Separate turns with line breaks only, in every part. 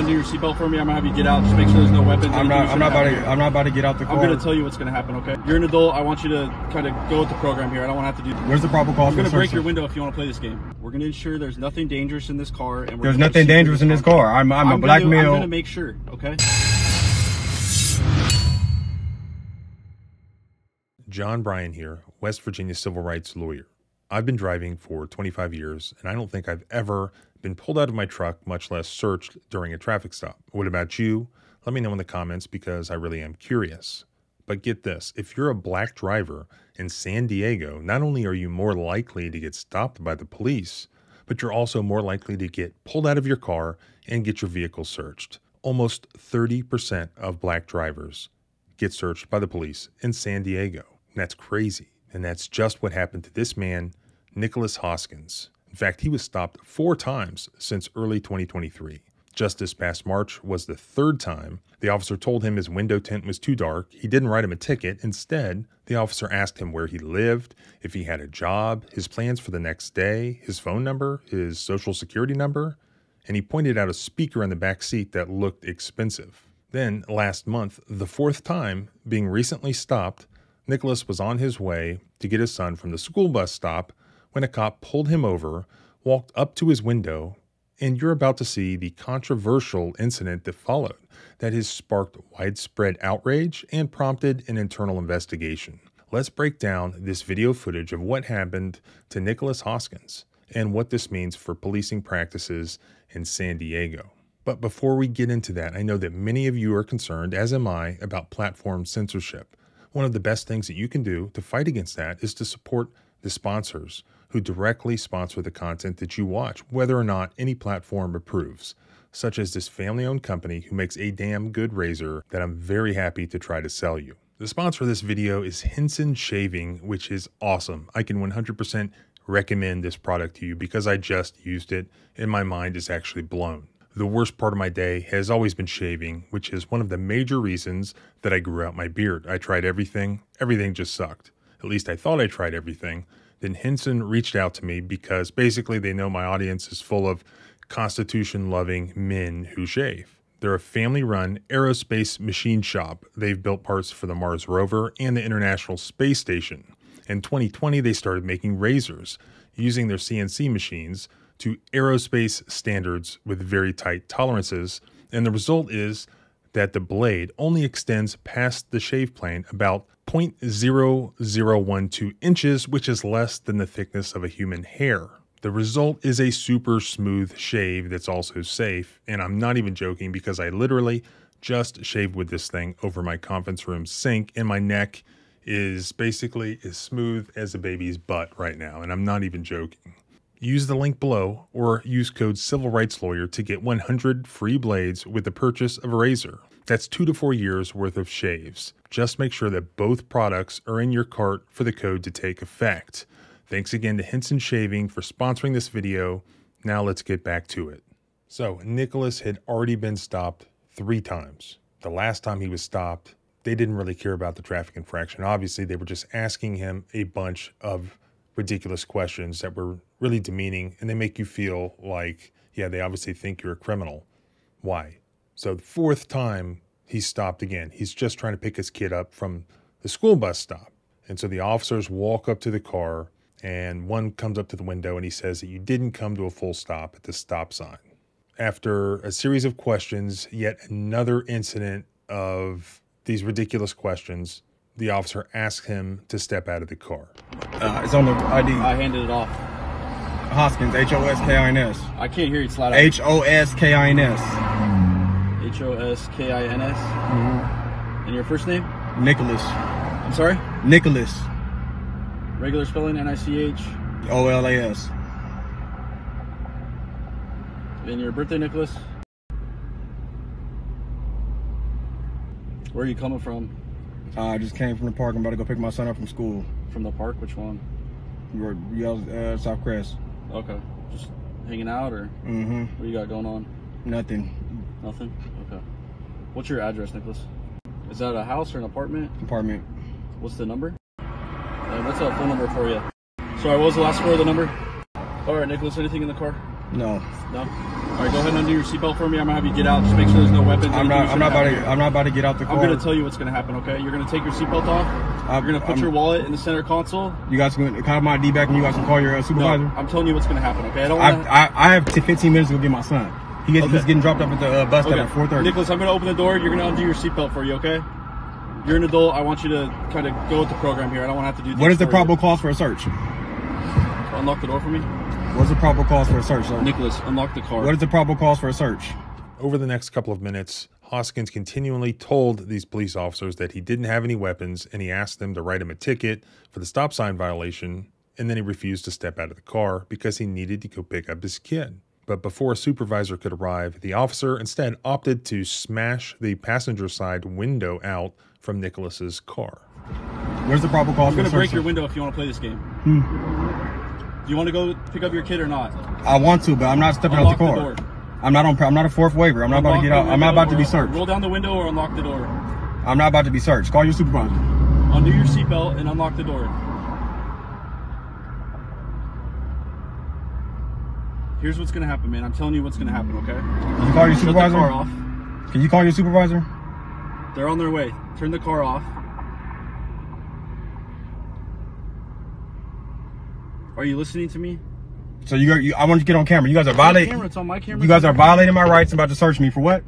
undo your seatbelt for me? I'm gonna have you get out. Just make sure there's no weapons.
I'm not about to get out the car.
I'm gonna tell you what's gonna happen, okay? You're an adult. I want you to kind of go with the program here. I don't want to have to do.
Where's the proper call?
I'm gonna break your window if you want to play this game. We're gonna ensure there's nothing dangerous in this car, and
there's nothing dangerous in this car. I'm a black male.
I'm gonna make sure, okay?
John Bryan here, West Virginia civil rights lawyer. I've been driving for 25 years, and I don't think I've ever been pulled out of my truck, much less searched during a traffic stop. What about you? Let me know in the comments because I really am curious. But get this, if you're a black driver in San Diego, not only are you more likely to get stopped by the police, but you're also more likely to get pulled out of your car and get your vehicle searched. Almost 30% of black drivers get searched by the police in San Diego. That's crazy. And that's just what happened to this man, Nicholas Hoskins. In fact, he was stopped 4 times since early 2023. Just this past March was the 3rd time. The officer told him his window tint was too dark. He didn't write him a ticket. Instead, the officer asked him where he lived, if he had a job, his plans for the next day, his phone number, his social security number, and he pointed out a speaker in the back seat that looked expensive. Then, last month, the 4th time, being recently stopped, Nicholas was on his way to get his son from the school bus stop when a cop pulled him over, walked up to his window, and you're about to see the controversial incident that followed that has sparked widespread outrage and prompted an internal investigation. Let's break down this video footage of what happened to Nicholas Hoskins and what this means for policing practices in San Diego. But before we get into that, I know that many of you are concerned, as am I, about platform censorship. One of the best things that you can do to fight against that is to support the sponsors who directly sponsor the content that you watch, whether or not any platform approves, such as this family-owned company who makes a damn good razor that I'm very happy to try to sell you. The sponsor of this video is Henson Shaving, which is awesome. I can 100% recommend this product to you because I just used it and my mind is actually blown. The worst part of my day has always been shaving, which is one of the major reasons that I grew out my beard. I tried everything just sucked. At least I thought I tried everything. Then Henson reached out to me because basically they know my audience is full of Constitution-loving men who shave. They're a family-run aerospace machine shop. They've built parts for the Mars rover and the International Space Station. In 2020, they started making razors using their CNC machines to aerospace standards with very tight tolerances, and the result is that the blade only extends past the shave plane about 0.0012 inches, which is less than the thickness of a human hair. The result is a super smooth shave that's also safe, and I'm not even joking because I literally just shaved with this thing over my conference room sink, and my neck is basically as smooth as a baby's butt right now, and I'm not even joking. Use the link below or use code CivilRightsLawyer to get 100 free blades with the purchase of a razor. That's 2 to 4 years worth of shaves. Just make sure that both products are in your cart for the code to take effect. Thanks again to Henson Shaving for sponsoring this video. Now let's get back to it. So Nicholas had already been stopped 3 times. The last time he was stopped, they didn't really care about the traffic infraction. Obviously, they were just asking him a bunch of ridiculous questions that were really demeaning, and they make you feel like, yeah, they obviously think you're a criminal. Why? So the 4th time he stopped again, he's just trying to pick his kid up from the school bus stop. And so the officers walk up to the car, and one comes up to the window and he says that you didn't come to a full stop at the stop sign. After a series of questions, yet another incident of these ridiculous questions, the officer asked him to step out of the car.
It's on the ID.
I handed it off.
Hoskins, Hoskins.
I can't hear you. It's loud.
Hoskins.
Hoskins. And your first name?
Nicholas.
I'm sorry?
Nicholas.
Regular spelling, Nicholas. And your birthday, Nicholas? Where are you coming from?
I just came from the park. I'm about to go pick my son up from school.
From the park? Which one?
South Crest.
Okay. Just hanging out, or? What do you got going on?
Nothing.
Nothing? Okay. What's your address, Nicholas? Is that a house or an apartment?
Apartment.
What's the number? What's a phone number for you? Sorry, what was the last score of the number? All right, Nicholas, anything in the car?
No.
No? All right, go ahead and undo your seatbelt for me. I'm gonna have you get out. Just make sure there's no weapons.
I'm not about to get out the car.
I'm gonna tell you what's gonna happen. Okay? You're gonna take your seatbelt off. You're gonna put your wallet in the center console.
You guys can call my ID back, and you guys can call your supervisor.
No, I'm telling you what's gonna happen. Okay?
I have 15 minutes to go get my son. He's getting dropped off at the bus stop at 4:30.
Nicholas, I'm gonna open the door. You're gonna undo your seatbelt for you. Okay? You're an adult. I want you to kind of go with the program here. I don't want to have to do this.
What is the probable cause for a search?
Unlock the door for me.
What's the probable cause for a search, sir?
Nicholas, unlock the car.
What is the probable cause for a search?
Over the next couple of minutes, Hoskins continually told these police officers that he didn't have any weapons, and he asked them to write him a ticket for the stop sign violation, and then he refused to step out of the car because he needed to go pick up his kid. But before a supervisor could arrive, the officer instead opted to smash the passenger side window out from Nicholas's car.
Where's the probable cause
I'm
for
going
a
to break
search?
your window if you want to play this game. Do you want to go pick up your kid or not?
I want to, but I'm not stepping out the car. I'm not a fourth waiver. I'm not about to get out. I'm not about to be searched.
Roll down the window or unlock the door.
I'm not about to be searched. Call your supervisor.
Undo your seatbelt and unlock the door. Here's what's gonna happen, man. I'm telling you what's gonna happen, okay?
Can you call your supervisor?
Shut the car off.
Can you call your supervisor?
They're on their way. Turn the car off. Are you listening to me?
So I want you to get on camera. You guys are violating.
It's on my camera.
You guys are violating my rights and about to search me for what?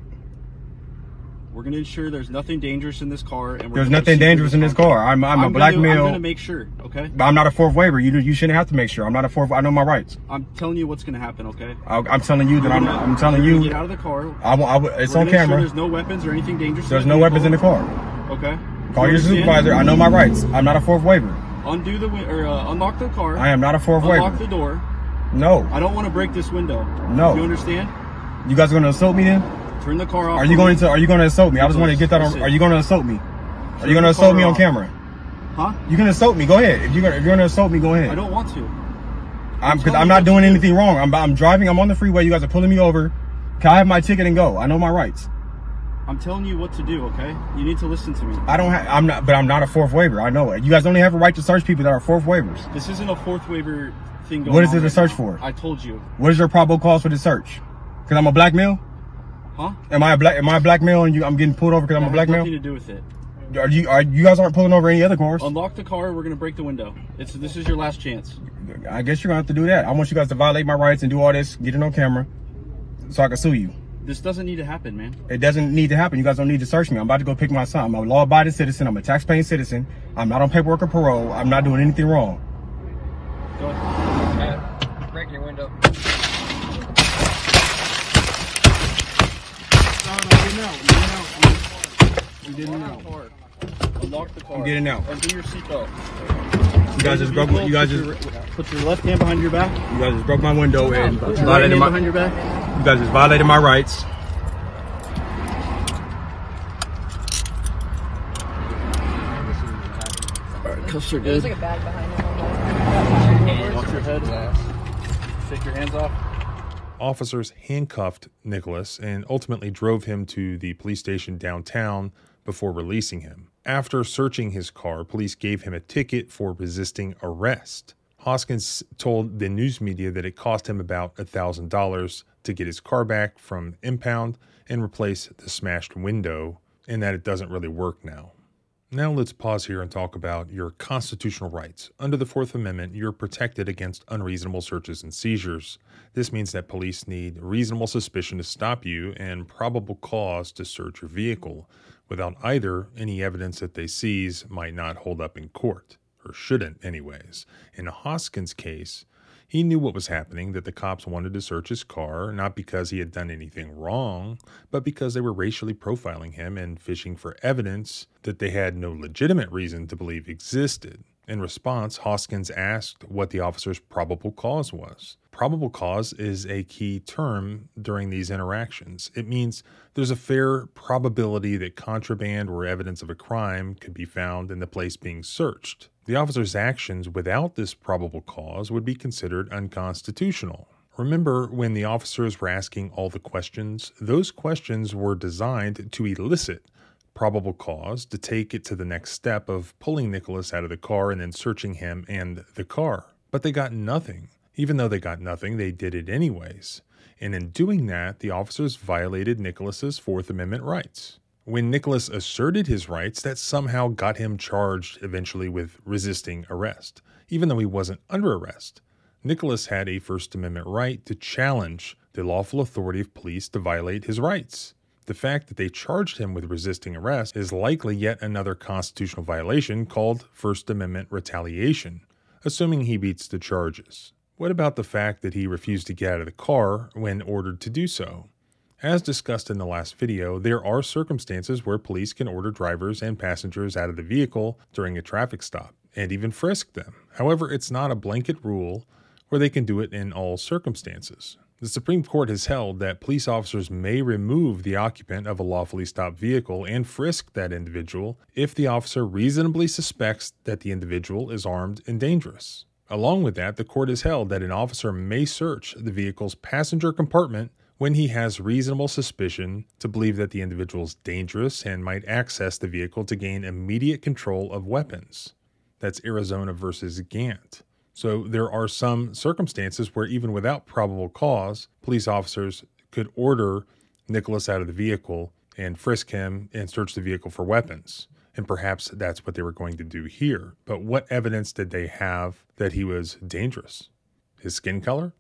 We're gonna ensure there's nothing dangerous in this car, and
there's nothing dangerous in this car. I'm a black male.
I'm gonna make sure, okay?
But I'm not a fourth waiver. You shouldn't have to make sure. I'm not a fourth. I know my rights.
I'm telling you what's gonna happen, okay?
I'm telling you that I'm telling you.
Get out of the car.
It's on camera.
There's no weapons or anything dangerous.
There's no weapons in the car.
Okay.
Call your supervisor. I know my rights. I'm not a fourth waiver.
Undo the unlock the car.
I am not a fourth waiver.
Unlock the door.
No.
I don't want to break this window.
No.
Do you understand?
You guys are gonna assault me then?
Turn the car off.
Are you going to assault me? I just want to get that on. Are you going to assault me? Are you going to assault me on camera?
Huh?
You can assault me. Go ahead. If you're going to assault me, go ahead.
I don't want to.
Because I'm not doing anything wrong. I'm driving. I'm on the freeway. You guys are pulling me over. Can I have my ticket and go? I know my rights.
I'm telling you what to do. Okay? You need to listen to me.
I'm not a fourth waiver. I know it. You guys only have a right to search people that are fourth waivers.
This isn't a fourth waiver thing going on.
What is it to search for?
I told you.
What is your probable cause for the search? Because I'm a black male?
Huh?
Am I a black male and I'm getting pulled over because I'm a black male?
Nothing to do with it.
You guys aren't pulling over any other cars?
Unlock the car. We're gonna break the window. This is your last chance.
I guess you're gonna have to do that. I want you guys to violate my rights and do all this, get it on camera, so I can sue you.
This doesn't need to happen, man.
It doesn't need to happen. You guys don't need to search me. I'm about to go pick my son. I'm a law-abiding citizen. I'm a tax-paying citizen. I'm not on paperwork or parole. I'm not doing anything wrong.
Go ahead.
Break your window.
I'm getting out.
Unlock the car.
I'm getting out.
Undo your seatbelt.
You guys just
put your left hand behind your back.
You guys just broke my window and
Put your right hand behind your back.
You guys just violated my rights.
Alright, cuffs are
There's
good.
like a bag behind him.
Watch your head. Take your hands off.
Officers handcuffed Nicholas and ultimately drove him to the police station downtown before releasing him. After searching his car, police gave him a ticket for resisting arrest. Hoskins told the news media that it cost him about $1,000 to get his car back from impound and replace the smashed window, and that it doesn't really work now. Now let's pause here and talk about your constitutional rights. Under the Fourth Amendment, you're protected against unreasonable searches and seizures. This means that police need reasonable suspicion to stop you and probable cause to search your vehicle. Without either, any evidence that they seize might not hold up in court, or shouldn't anyways. In Hoskins' case, he knew what was happening, that the cops wanted to search his car, not because he had done anything wrong, but because they were racially profiling him and fishing for evidence that they had no legitimate reason to believe existed. In response, Hoskins asked what the officer's probable cause was. Probable cause is a key term during these interactions. It means there's a fair probability that contraband or evidence of a crime could be found in the place being searched. The officer's actions without this probable cause would be considered unconstitutional. Remember, when the officers were asking all the questions, those questions were designed to elicit probable cause to take it to the next step of pulling Nicholas out of the car and then searching him and the car. But they got nothing. Even though they got nothing, they did it anyways. And in doing that, the officers violated Nicholas's Fourth Amendment rights. When Nicholas asserted his rights, that somehow got him charged eventually with resisting arrest, even though he wasn't under arrest. Nicholas had a First Amendment right to challenge the lawful authority of police to violate his rights. The fact that they charged him with resisting arrest is likely yet another constitutional violation called First Amendment retaliation, assuming he beats the charges. What about the fact that he refused to get out of the car when ordered to do so? As discussed in the last video, there are circumstances where police can order drivers and passengers out of the vehicle during a traffic stop, and even frisk them. However, it's not a blanket rule where they can do it in all circumstances. The Supreme Court has held that police officers may remove the occupant of a lawfully stopped vehicle and frisk that individual if the officer reasonably suspects that the individual is armed and dangerous. Along with that, the court has held that an officer may search the vehicle's passenger compartment when he has reasonable suspicion to believe that the individual is dangerous and might access the vehicle to gain immediate control of weapons. That's Arizona versus Gant. So there are some circumstances where even without probable cause, police officers could order Nicholas out of the vehicle and frisk him and search the vehicle for weapons. And perhaps that's what they were going to do here. But what evidence did they have that he was dangerous? His skin color?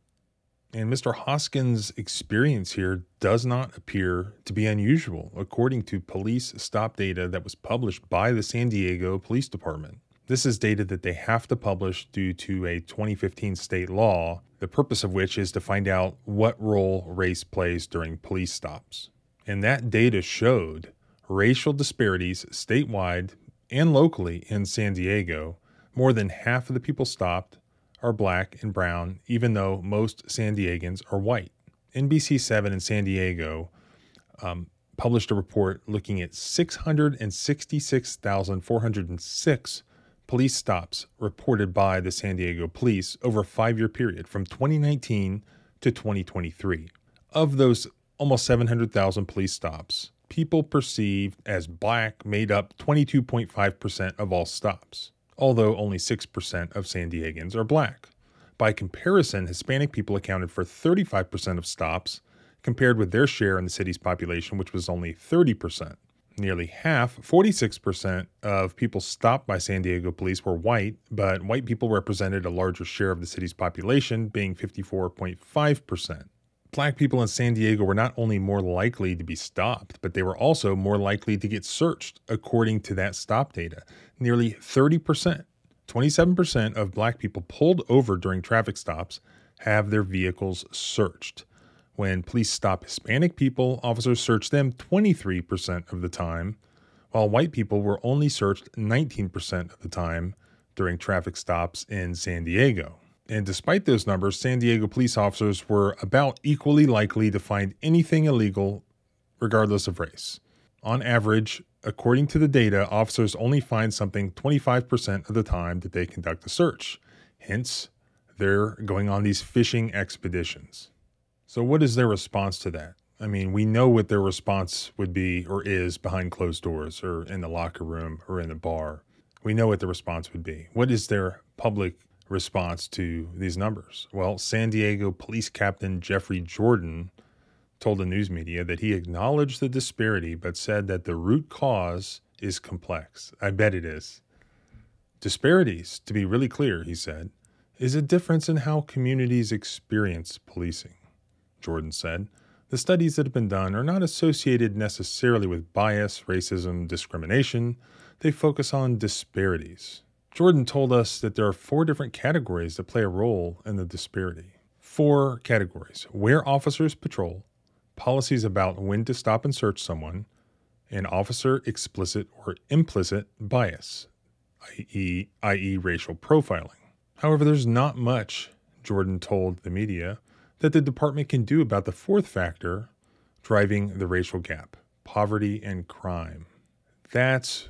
And Mr. Hoskins' experience here does not appear to be unusual, according to police stop data that was published by the San Diego Police Department. This is data that they have to publish due to a 2015 state law, the purpose of which is to find out what role race plays during police stops. And that data showed racial disparities statewide and locally in San Diego. More than half of the people stopped are black and brown, even though most San Diegans are white. NBC7 in San Diego published a report looking at 666,406 police stops reported by the San Diego police over a 5-year period from 2019 to 2023. Of those almost 700,000 police stops, people perceived as black made up 22.5% of all stops, although only 6% of San Diegans are black. By comparison, Hispanic people accounted for 35% of stops, compared with their share in the city's population, which was only 30%. Nearly half, 46% of people stopped by San Diego police were white, but white people represented a larger share of the city's population, being 54.5%. Black people in San Diego were not only more likely to be stopped, but they were also more likely to get searched, according to that stop data. Nearly 30%, 27% of black people pulled over during traffic stops have their vehicles searched. When police stop Hispanic people, officers search them 23% of the time, while white people were only searched 19% of the time during traffic stops in San Diego. And despite those numbers, San Diego police officers were about equally likely to find anything illegal, regardless of race. On average, according to the data, officers only find something 25% of the time that they conduct a search. Hence, they're going on these fishing expeditions. So what is their response to that? I mean, we know what their response would be or is behind closed doors or in the locker room or in the bar. We know what the response would be. What is their public response to these numbers? Well, San Diego Police Captain Jeffrey Jordan told the news media that he acknowledged the disparity but said that the root cause is complex. I bet it is. Disparities, to be really clear, he said, is a difference in how communities experience policing. Jordan said, the studies that have been done are not associated necessarily with bias, racism, discrimination. They focus on disparities. Jordan told us that there are 4 different categories that play a role in the disparity. 4 categories: where officers patrol, policies about when to stop and search someone, and officer explicit or implicit bias, i.e. racial profiling. However, there's not much, Jordan told the media, that the department can do about the 4th factor driving the racial gap: poverty and crime. That's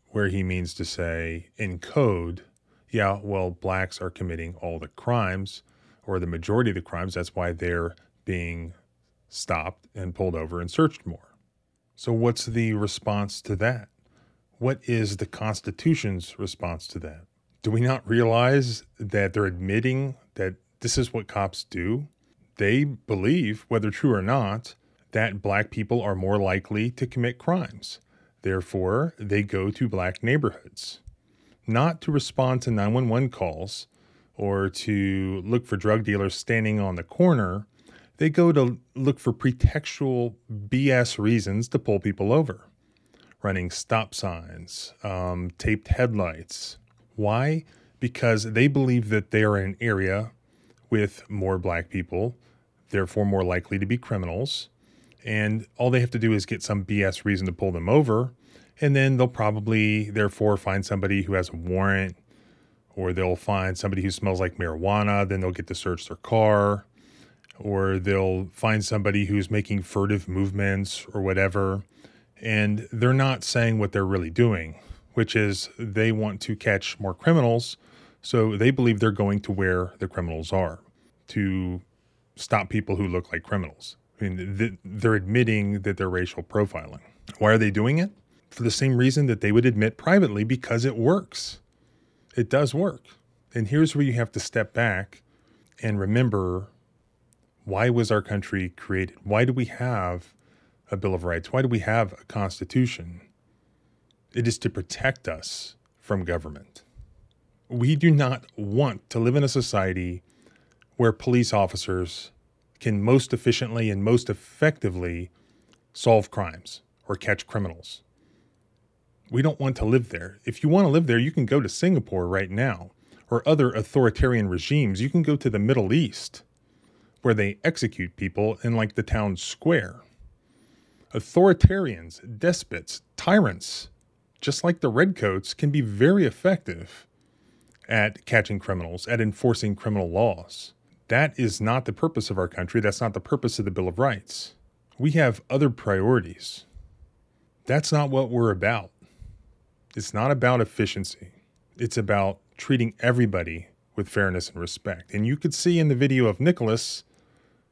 where he means to say, in code, yeah, well, blacks are committing all the crimes, or the majority of the crimes. That's why they're being stopped and pulled over and searched more. So what's the response to that? What is the Constitution's response to that? Do we not realize that they're admitting that This is what cops do. They believe, whether true or not, that black people are more likely to commit crimes. Therefore, they go to black neighborhoods, not to respond to 911 calls or to look for drug dealers standing on the corner. They go to look for pretextual BS reasons to pull people over, running stop signs, taped headlights. Why? Because they believe that they are in an area with more black people, therefore more likely to be criminals. And all they have to do is get some BS reason to pull them over. And then they'll probably, therefore, find somebody who has a warrant, or they'll find somebody who smells like marijuana. Then they'll get to search their car, or they'll find somebody who's making furtive movements or whatever. And they're not saying what they're really doing, which is they want to catch more criminals. So they believe they're going to where the criminals are to stop people who look like criminals. I mean, they're admitting that they're racial profiling. Why are they doing it? For the same reason that they would admit privately, because it works. It does work. And here's where you have to step back and remember, why was our country created? Why do we have a Bill of Rights? Why do we have a Constitution? It is to protect us from government. We do not want to live in a society where police officers can most efficiently and most effectively solve crimes or catch criminals. We don't want to live there. If you want to live there, you can go to Singapore right now, or other authoritarian regimes. You can go to the Middle East, where they execute people in like the town square. Authoritarians, despots, tyrants, just like the redcoats, can be very effective at catching criminals, at enforcing criminal laws. That is not the purpose of our country. That's not the purpose of the Bill of Rights. We have other priorities. That's not what we're about. It's not about efficiency. It's about treating everybody with fairness and respect. And you could see in the video of Nicholas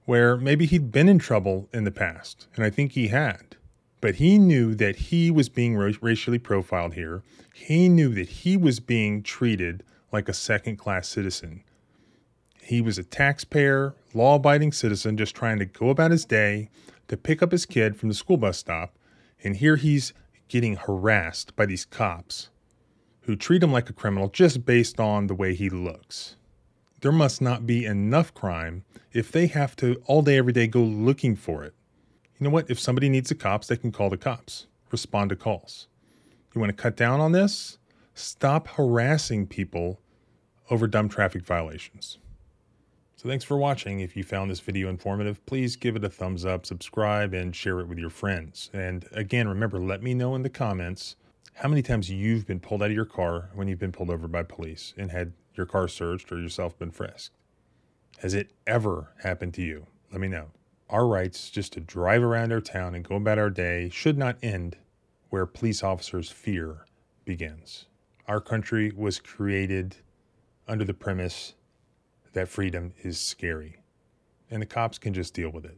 where maybe he'd been in trouble in the past, and I think he had. But he knew that he was being racially profiled here. He knew that he was being treated like a second-class citizen. He was a taxpayer, law-abiding citizen just trying to go about his day to pick up his kid from the school bus stop. And here he's getting harassed by these cops who treat him like a criminal just based on the way he looks. There must not be enough crime if they have to all day, every day go looking for it. You know what? If somebody needs the cops, they can call the cops, respond to calls. You want to cut down on this? Stop harassing people over dumb traffic violations. So thanks for watching. If you found this video informative, please give it a thumbs up, subscribe, and share it with your friends. And again, remember, let me know in the comments how many times you've been pulled out of your car when you've been pulled over by police and had your car searched or yourself been frisked. Has it ever happened to you? Let me know. Our rights just to drive around our town and go about our day should not end where police officers' fear begins. Our country was created under the premise that freedom is scary, and the cops can just deal with it.